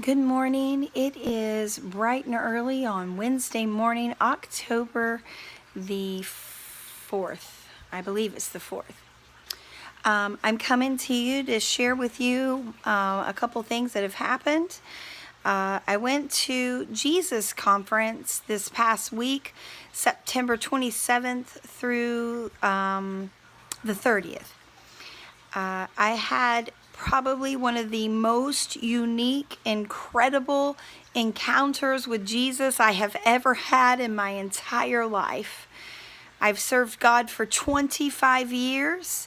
Good morning. It is bright and early on Wednesday morning, October the 4th. I believe it's the 4th. I'm coming to you to share with you a couple things that have happened. I went to Jesus Conference this past week, September 27th through the 30th. I had probably one of the most unique, incredible encounters with Jesus I have ever had in my entire life. I've served God for 25 years.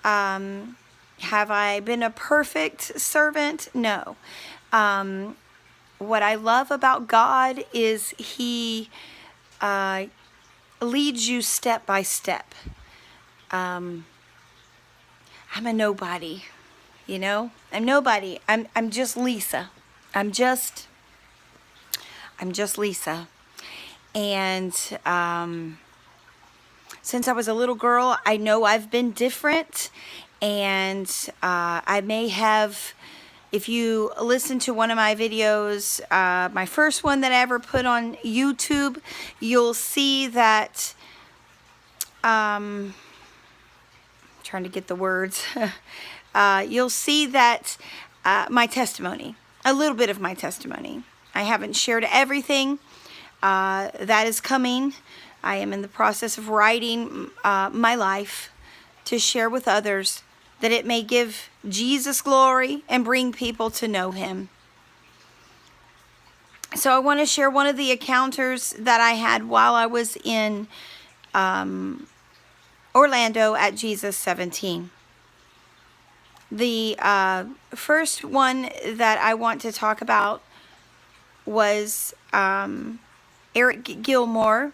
Have I been a perfect servant? No. What I love about God is He leads you step by step. I'm a nobody, you know? I'm nobody. I'm just Lisa. I'm just Lisa. And since I was a little girl, I know I've been different. And I may have, if you listen to one of my videos, my first one that I ever put on YouTube, you'll see that, trying to get the words, you'll see that my testimony, a little bit of my testimony. I haven't shared everything. That is coming. I am in the process of writing my life to share with others, that it may give Jesus glory and bring people to know Him. So I want to share one of the encounters that I had while I was in Orlando at Jesus17. The first one that I want to talk about was Gilmore,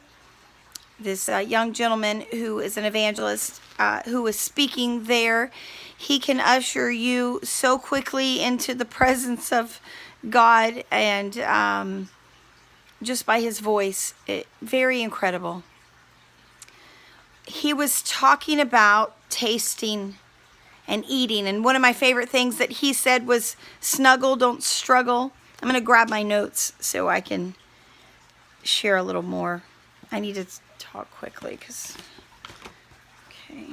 this young gentleman who is an evangelist who was speaking there. He can usher you so quickly into the presence of God, and just by his voice, very incredible. He was talking about tasting and eating, and one of my favorite things that he said was, snuggle, don't struggle. I'm going to grab my notes so I can share a little more. I need to talk quickly because, okay.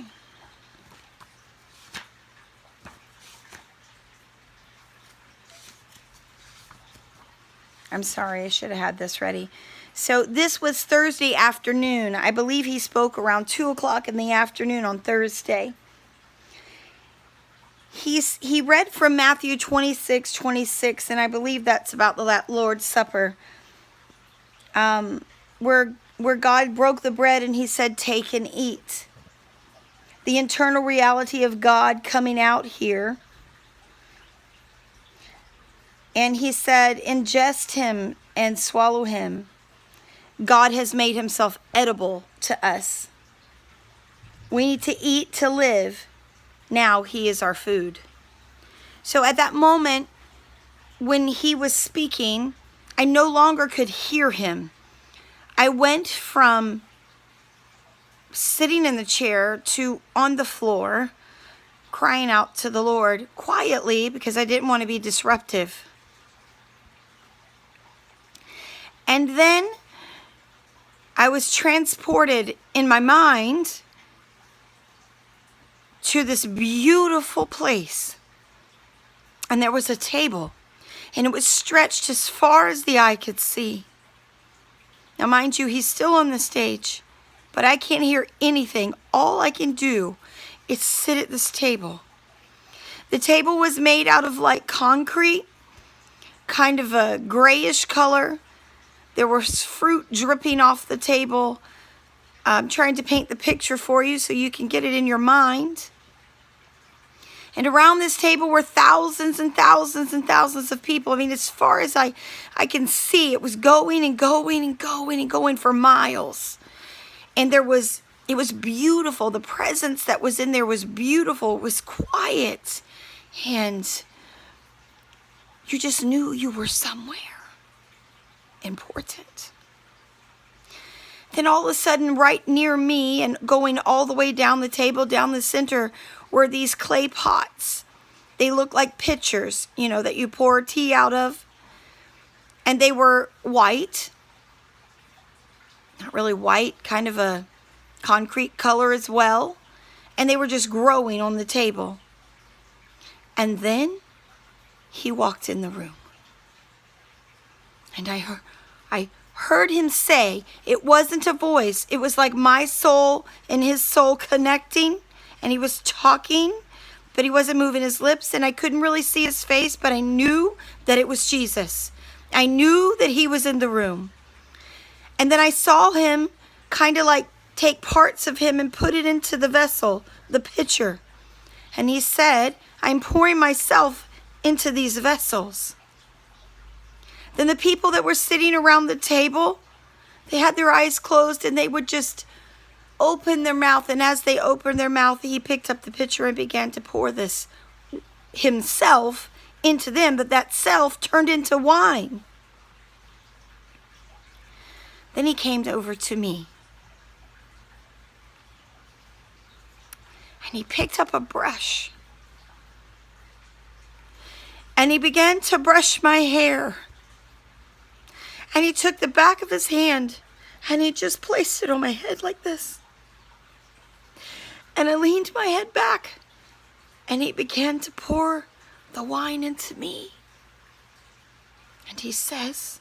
I'm sorry, I should have had this ready. So this was Thursday afternoon. I believe he spoke around 2 o'clock in the afternoon on Thursday. He read from Matthew 26:26, and I believe that's about the Lord's Supper, where God broke the bread and He said, take and eat. The internal reality of God coming out here. And He said, ingest Him and swallow Him. God has made Himself edible to us. We need to eat to live. Now He is our food. So at that moment, when He was speaking, I no longer could hear Him. I went from sitting in the chair to on the floor, crying out to the Lord quietly because I didn't want to be disruptive. And then I was transported in my mind to this beautiful place. And there was a table, and it was stretched as far as the eye could see. Now, mind you, He's still on the stage, but I can't hear anything. All I can do is sit at this table. The table was made out of like concrete, kind of a grayish color. There was fruit dripping off the table. I'm trying to paint the picture for you so you can get it in your mind. And around this table were thousands and thousands and thousands of people. I mean, as far as I can see, it was going and going and going and going for miles. And it was beautiful. The presence that was in there was beautiful. It was quiet. And you just knew you were somewhere important. Then all of a sudden, right near me and going all the way down the table, down the center, were these clay pots. They look like pitchers, that you pour tea out of. And they were white. Not really white, kind of a concrete color as well. And they were just growing on the table. And then he walked in the room. And I heard him say, it wasn't a voice. It was like my soul and his soul connecting. And he was talking, but he wasn't moving his lips. And I couldn't really see his face, but I knew that it was Jesus. I knew that he was in the room. And then I saw him kind of like take parts of him and put it into the vessel, the pitcher. And he said, I'm pouring myself into these vessels. Then the people that were sitting around the table, they had their eyes closed and they would just open their mouth. And as they opened their mouth, he picked up the pitcher and began to pour this himself into them, but that self turned into wine. Then he came over to me. And he picked up a brush. And he began to brush my hair. And he took the back of his hand and he just placed it on my head like this. And I leaned my head back and he began to pour the wine into me. And he says,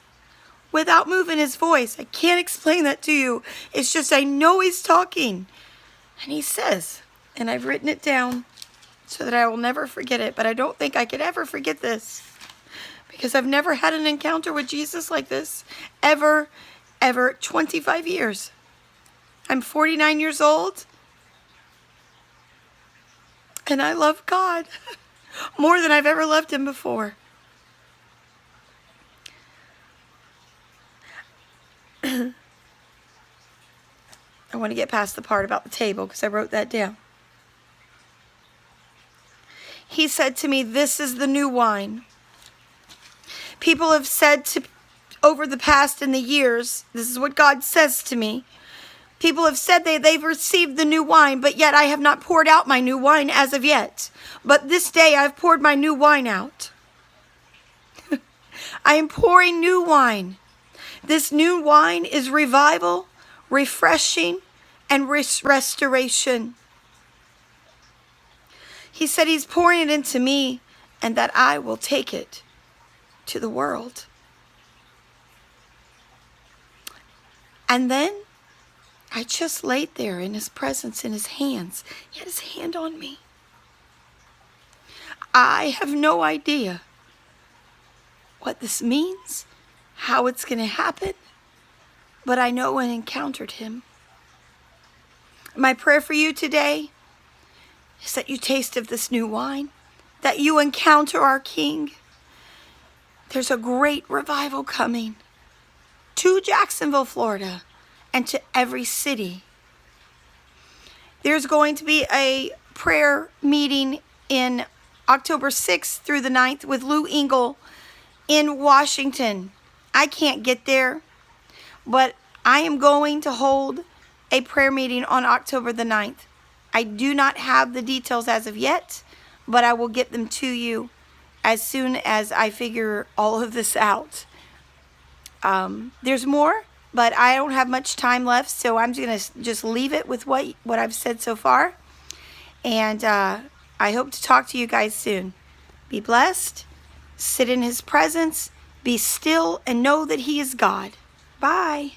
without moving his voice, I can't explain that to you. It's just I know he's talking. And he says, and I've written it down so that I will never forget it, but I don't think I could ever forget this because I've never had an encounter with Jesus like this ever, 25 years. I'm 49 years old and I love God more than I've ever loved him before. I want to get past the part about the table because I wrote that down. He said to me, this is the new wine. People have said to over the past and the years, this is what God says to me. People have said they've received the new wine, but yet I have not poured out my new wine as of yet. But this day I've poured my new wine out. I am pouring new wine. This new wine is revival, refreshing, and restoration. He said he's pouring it into me and that I will take it to the world. And then I just laid there in his presence, in his hands. He had his hand on me. I have no idea what this means, how it's going to happen, but I know I encountered him. My prayer for you today is that you taste of this new wine, that you encounter our King. There's a great revival coming to Jacksonville, Florida, and to every city. There's going to be a prayer meeting in October 6th through the 9th with Lou Engle in Washington. I can't get there, but I am going to hold a prayer meeting on October the 9th. I do not have the details as of yet, but I will get them to you as soon as I figure all of this out. There's more, but I don't have much time left, so I'm going to just leave it with what I've said so far. And I hope to talk to you guys soon. Be blessed. Sit in his presence. Be still and know that he is God. Bye.